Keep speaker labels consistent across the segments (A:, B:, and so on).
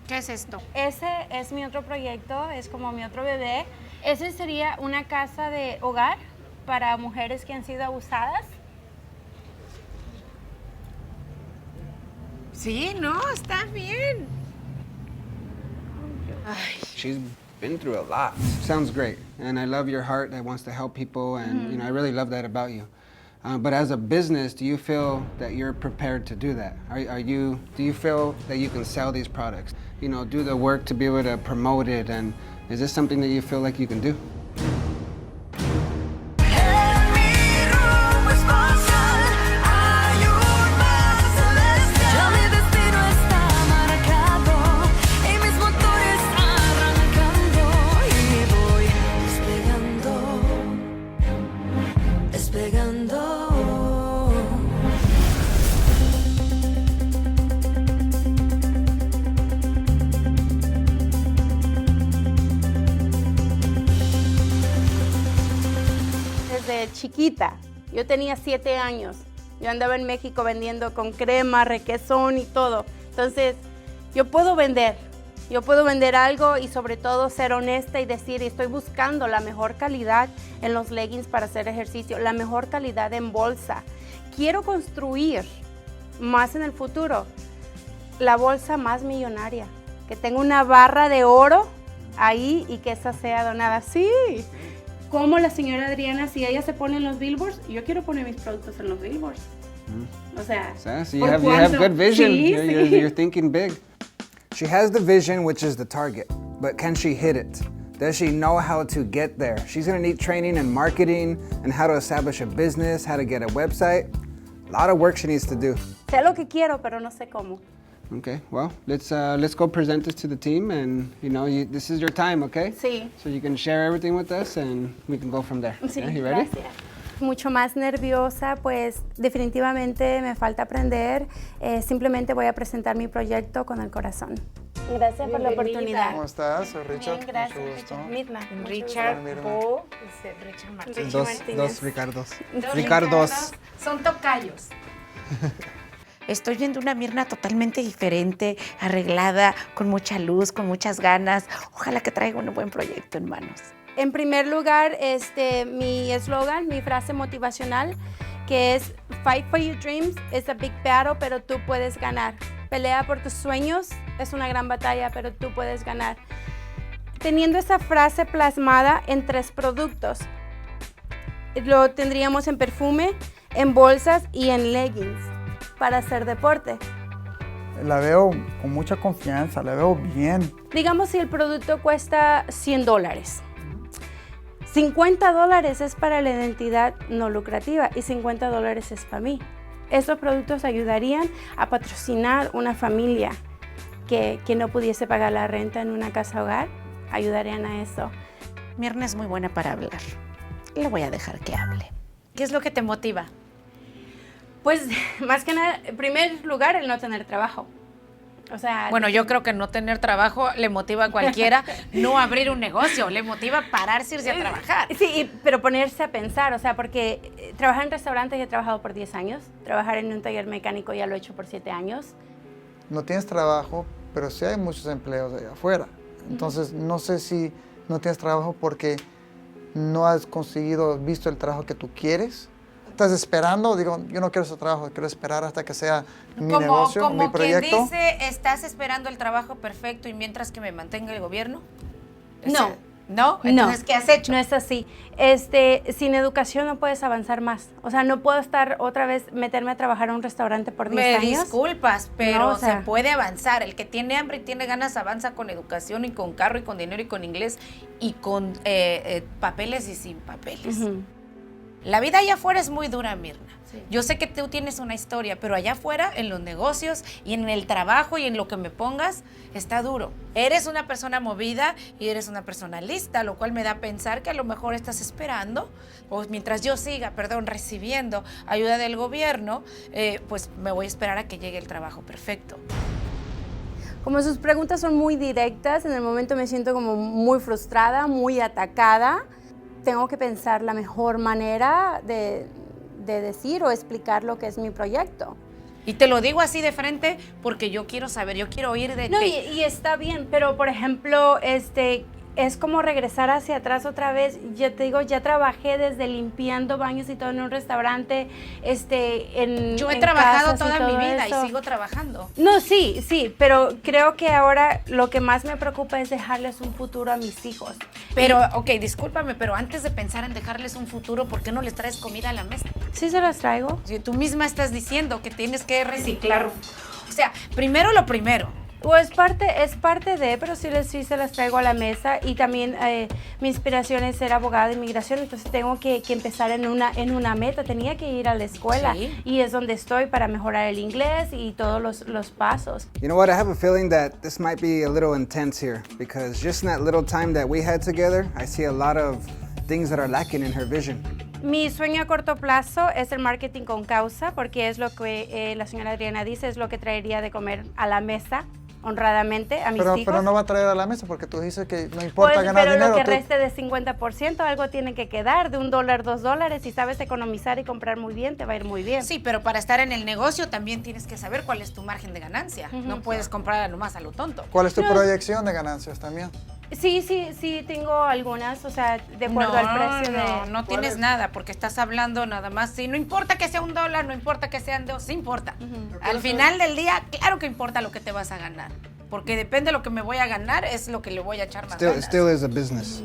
A: ¿Qué es esto?
B: Ese es mi otro proyecto, es como mi otro bebé. Ese sería una casa de hogar para mujeres que han sido abusadas.
A: Sí, no, está bien. Ay.
C: She's been through a lot. Sounds great, and I love your heart that wants to help people, and you know I really love that about you. But as a business, do you feel that you're prepared to do that? Do you feel that you can sell these products? You know, do the work to be able to promote it, and is this something that you feel like you can do?
B: Desde chiquita, yo tenía 7 años, yo andaba en México vendiendo con crema, requesón y todo. Entonces, yo puedo vender algo y sobre todo ser honesta y decir, estoy buscando la mejor calidad en los leggings para hacer ejercicio, la mejor calidad en bolsa. Quiero construir más en el futuro la bolsa más millonaria, que tenga una barra de oro ahí y que esa sea donada. Sí. Como la señora Adriana, si ella se pone en los billboards, yo quiero poner mis productos en los billboards. O sea,
C: So you have good vision.
B: Sí,
C: You're thinking big. She has the vision, which is the target, but can she hit it? Does she know how to get there? She's going to need training in marketing and how to establish a business, how to get a website. A lot of work she needs to do.
B: Sé lo que quiero, pero no sé cómo.
C: Okay, well, let's go present this to the team, and this is your time, okay?
B: Sí.
C: So you can share everything with us, and we can go from there.
B: Sí,
C: Okay, you ready?
B: gracias. Mucho más nerviosa, pues definitivamente me falta aprender. Simplemente voy a presentar mi proyecto con el corazón. Gracias por la oportunidad.
D: ¿Cómo estás? Soy Richard.
B: Bien, gracias.
D: Mucho gusto.
B: Mirna.
A: Richard
D: Mirna.
A: Bo, Richard Martínez.
D: Dos Ricardos.
A: Dos
D: Ricardos.
A: Son tocayos. Estoy viendo una Mirna totalmente diferente, arreglada, con mucha luz, con muchas ganas. Ojalá que traiga un buen proyecto en manos.
B: En primer lugar, mi eslogan, mi frase motivacional, que es Fight for your dreams, it's a big battle, pero tú puedes ganar. Pelea por tus sueños, es una gran batalla, pero tú puedes ganar. Teniendo esa frase plasmada en 3 productos, lo tendríamos en perfume, en bolsas y en leggings para hacer deporte.
D: La veo con mucha confianza, la veo bien.
B: Digamos si el producto cuesta $100. $50 es para la identidad no lucrativa y $50 es para mí. Estos productos ayudarían a patrocinar una familia que no pudiese pagar la renta en una casa hogar, ayudarían a eso.
A: Mirna es muy buena para hablar. Le voy a dejar que hable. ¿Qué es lo que te motiva?
B: Pues más que nada, en primer lugar, el no tener trabajo. O sea,
A: Bueno, yo creo que no tener trabajo le motiva a cualquiera, no abrir un negocio, le motiva pararse, irse a trabajar.
B: sí, pero ponerse a pensar, o sea, porque trabajar en restaurantes he trabajado por 10 años, trabajar en un taller mecánico ya lo he hecho por 7 años.
D: No tienes trabajo, pero sí hay muchos empleos allá afuera. Entonces, no sé si no tienes trabajo porque no has visto el trabajo que tú quieres. Estás esperando, digo, yo no quiero ese trabajo, quiero esperar hasta que sea mi negocio, mi proyecto.
A: Como quien dice, ¿estás esperando el trabajo perfecto y mientras que me mantenga el gobierno?
B: No.
A: ¿No? Entonces, ¿qué has hecho?
B: No es así. Sin educación no puedes avanzar más. O sea, no puedo estar otra vez, meterme a trabajar en un restaurante por 10
A: Me
B: años.
A: disculpas, pero
B: No, o sea,
A: se puede avanzar. El que tiene hambre y tiene ganas avanza con educación y con carro y con dinero y con inglés y con papeles y sin papeles.
B: Ujú.
A: La vida allá afuera es muy dura, Mirna.
B: Sí.
A: Yo sé que tú tienes una historia, pero allá afuera, en los negocios y en el trabajo y en lo que me pongas, está duro. Eres una persona movida y eres una persona lista, lo cual me da a pensar que a lo mejor estás esperando, o mientras yo siga, recibiendo ayuda del gobierno, pues me voy a esperar a que llegue el trabajo perfecto.
B: Como sus preguntas son muy directas, en el momento me siento como muy frustrada, muy atacada. Tengo que pensar la mejor manera de decir o explicar lo que es mi proyecto.
A: Y te lo digo así de frente porque yo quiero saber, yo quiero oír de
B: No,
A: ti.
B: y está bien, pero por ejemplo, es como regresar hacia atrás otra vez. Yo te digo, ya trabajé desde limpiando baños y todo en un restaurante,
A: Yo he
B: en
A: trabajado
B: casas y
A: toda mi
B: todo
A: vida
B: eso.
A: y sigo trabajando.
B: No, sí, pero creo que ahora lo que más me preocupa es dejarles un futuro a mis hijos.
A: Pero, ok, discúlpame, pero antes de pensar en dejarles un futuro, ¿por qué no les traes comida a la mesa?
B: Sí se las traigo.
A: Si tú misma estás diciendo que tienes que reciclar. O sea, primero lo primero.
B: O es parte de, pero sí se las traigo a la mesa. Y también mi inspiración es ser abogada de inmigración, entonces tengo que empezar en una meta. Tenía que ir a la escuela
A: Sí.
B: y es donde estoy para mejorar el inglés y todos los pasos.
C: You know what? I have a feeling that this might be a little intense here because just in that little time that we had together, I see a lot of things that are lacking in her vision.
B: Mi sueño a corto plazo es el marketing con causa, porque es lo que la señora Adriana dice, es lo que traería de comer a la mesa honradamente a mis hijos.
D: Pero no va a traer a la mesa porque tú dices que no importa
B: Pues,
D: ganar
B: pero
D: dinero.
B: lo que
D: tú-
B: reste de 50%, algo tiene que quedar, de $1, $2. Si sabes economizar y comprar muy bien, te va a ir muy bien.
A: Sí, pero para estar en el negocio también tienes que saber cuál es tu margen de ganancia. No puedes comprar nomás a lo tonto.
D: ¿Cuál es tu proyección de ganancias también?
B: Sí, tengo algunas, o sea, de acuerdo al precio de...
A: No tienes nada, porque estás hablando nada más. Sí, no importa que sea $1, no importa que sean 2, sí importa. Al final del día, claro que importa lo que te vas a ganar. Porque depende de lo que me voy a ganar, es lo que le voy a echar más
C: It
A: ganas.
C: still is a business.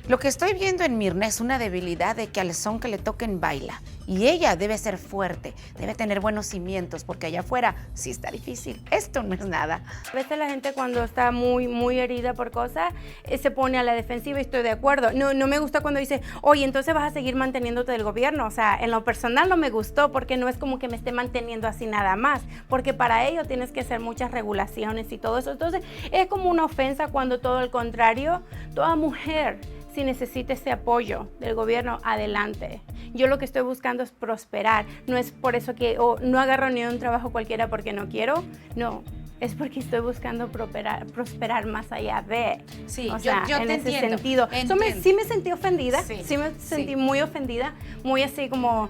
A: Lo que estoy viendo en Mirna es una debilidad de que al son que le toquen baila. Y ella debe ser fuerte, debe tener buenos cimientos, porque allá afuera sí está difícil. Esto no es nada.
B: A veces la gente cuando está muy herida por cosas, se pone a la defensiva y estoy de acuerdo. No me gusta cuando dice, oye, entonces vas a seguir manteniéndote del gobierno. O sea, en lo personal no me gustó porque no es como que me esté manteniendo así nada más. Porque para ello tienes que hacer muchas regulaciones y todo eso. Entonces es como una ofensa cuando todo el contrario, toda mujer, si necesita ese apoyo del gobierno, adelante. Yo lo que estoy buscando es prosperar. No es por eso que no agarro ni un trabajo cualquiera porque no quiero. No, es porque estoy buscando prosperar más allá de.
A: Sí,
B: o
A: yo
B: sea,
A: te
B: en ese
A: entiendo,
B: sentido.
A: entiendo.
B: Sí me sentí ofendida.
A: Sí,
B: Sí me
A: sí.
B: sentí muy ofendida. Muy así como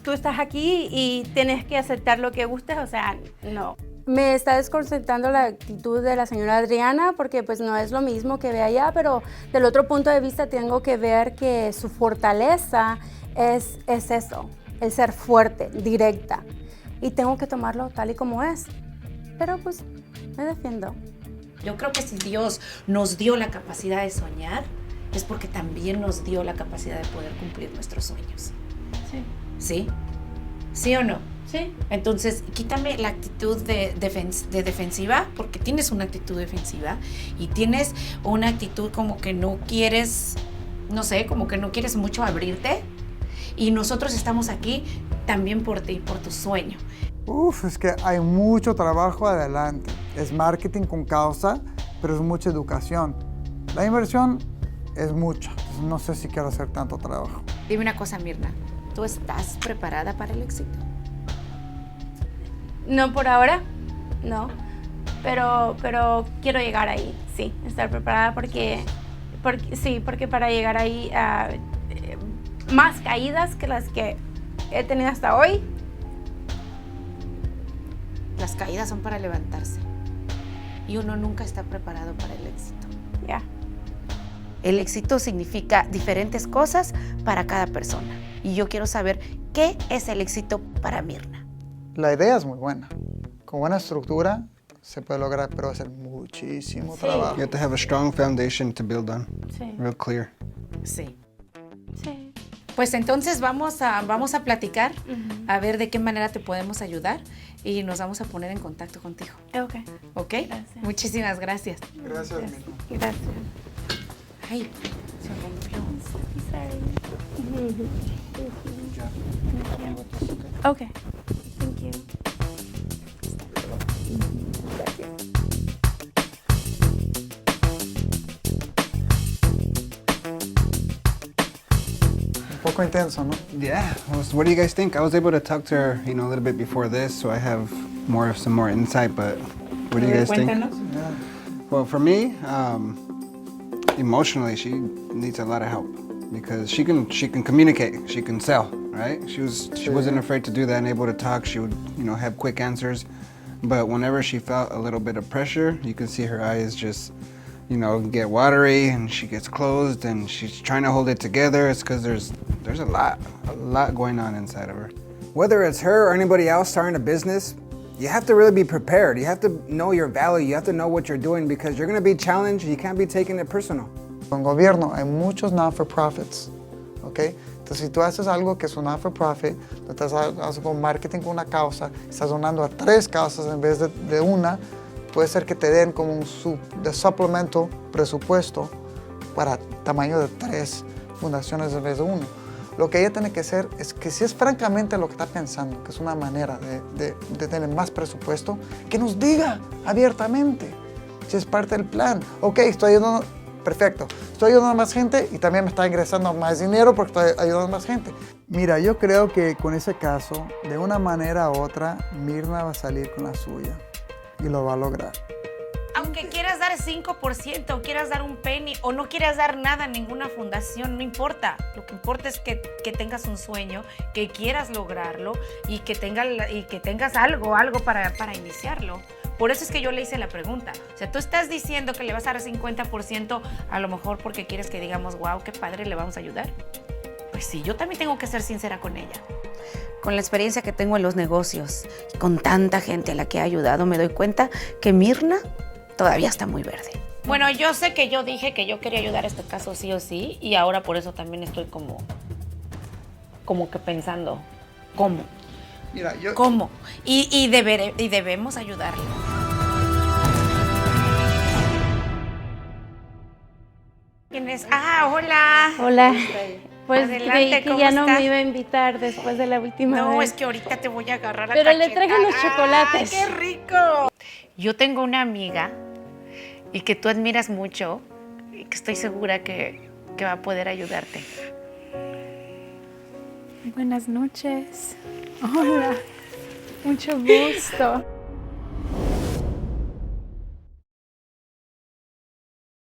B: tú estás aquí y tienes que aceptar lo que gustes. O sea, no. Me está desconcertando la actitud de la señora Adriana porque pues no es lo mismo que ve allá, pero del otro punto de vista tengo que ver que su fortaleza es eso, el ser fuerte, directa. Y tengo que tomarlo tal y como es. Pero pues me defiendo.
A: Yo creo que si Dios nos dio la capacidad de soñar, es porque también nos dio la capacidad de poder cumplir nuestros sueños.
B: Sí.
A: ¿Sí? ¿Sí o no?
B: Sí.
A: Entonces, quítame la actitud de defensiva, porque tienes una actitud defensiva y tienes una actitud como que no quieres, no sé, como que no quieres mucho abrirte. Y nosotros estamos aquí también por ti, por tu sueño.
D: Uf, es que hay mucho trabajo adelante. Es marketing con causa, pero es mucha educación. La inversión es mucha. No sé si quiero hacer tanto trabajo.
A: Dime una cosa, Mirna, ¿tú estás preparada para el éxito?
B: No por ahora, no. Pero quiero llegar ahí, sí. Estar preparada porque para llegar ahí más caídas que las que he tenido hasta hoy.
A: Las caídas son para levantarse y uno nunca está preparado para el éxito.
B: Ya.
A: El éxito significa diferentes cosas para cada persona y yo quiero saber qué es el éxito para Mirna.
D: La idea es muy buena. Con buena estructura se puede lograr, pero va a ser muchísimo trabajo.
C: You have to have a strong foundation to build on.
B: Sí.
C: Real clear.
A: Sí.
B: Sí.
A: Pues entonces vamos a platicar, a ver de qué manera te podemos ayudar y nos vamos a poner en contacto contigo.
B: Ok.
A: ¿Ok?
B: Gracias.
A: Muchísimas gracias.
D: Gracias, Mirna.
B: Gracias.
A: Ay, se rompió.
B: Ok. Thank you.
D: Un poco intenso, ¿no?
C: Yeah. What do you guys think? I was able to talk to her, a little bit before this, so I have some more insight. But what do you guys think?
D: Yeah.
C: Well, for me, emotionally, she needs a lot of help because she can communicate, she can sell, right? She wasn't afraid to do that and able to talk. She would, have quick answers. But whenever she felt a little bit of pressure, you can see her eyes just, get watery, and she gets closed, and she's trying to hold it together. It's because there's a lot going on inside of her. Whether it's her or anybody else starting a business, you have to really be prepared. You have to know your value. You have to know what you're doing because you're going to be challenged. You can't be taking it personal.
D: En gobierno hay muchos non-for-profits, ¿ok? Entonces, si tú haces algo que es un non-for-profit, tú estás haciendo marketing con una causa, estás donando a 3 causas en vez de una, puede ser que te den como un suplemento presupuesto para tamaño de 3 fundaciones en vez de 1. Lo que ella tiene que hacer es que si es francamente lo que está pensando, que es una manera de tener más presupuesto, que nos diga abiertamente si es parte del plan. Ok, estoy ayudando, perfecto, estoy ayudando a más gente y también me está ingresando más dinero porque estoy ayudando a más gente. Mira, yo creo que con ese caso, de una manera u otra, Mirna va a salir con la suya y lo va a lograr.
A: Aunque quieras dar 5%, o quieras dar un penny, o no quieras dar nada a ninguna fundación, no importa. Lo que importa es que tengas un sueño, que quieras lograrlo y que tengas algo para iniciarlo. Por eso es que yo le hice la pregunta. O sea, tú estás diciendo que le vas a dar 50% a lo mejor porque quieres que digamos, wow, qué padre, le vamos a ayudar. Pues sí, yo también tengo que ser sincera con ella. Con la experiencia que tengo en los negocios, con tanta gente a la que he ayudado, me doy cuenta que Mirna todavía está muy verde. Bueno, yo sé que yo dije que yo quería ayudar a este caso sí o sí, y ahora por eso también estoy como que pensando, ¿cómo?
D: Mira,
A: ¿Cómo? Y debemos ayudarle. ¿Quién es? Ah, hola.
B: Hola. Pues
A: Adelante,
B: creí que
A: ¿cómo
B: ya no
A: estás?
B: me iba a invitar después de la última
A: No,
B: vez.
A: es que ahorita te voy a agarrar a
B: Pero le traje
A: cachetada.
B: los chocolates.
A: ¡Ay, qué rico! Yo tengo una amiga y que tú admiras mucho y que estoy segura que va a poder ayudarte.
E: Buenas noches. Hola. Mucho gusto.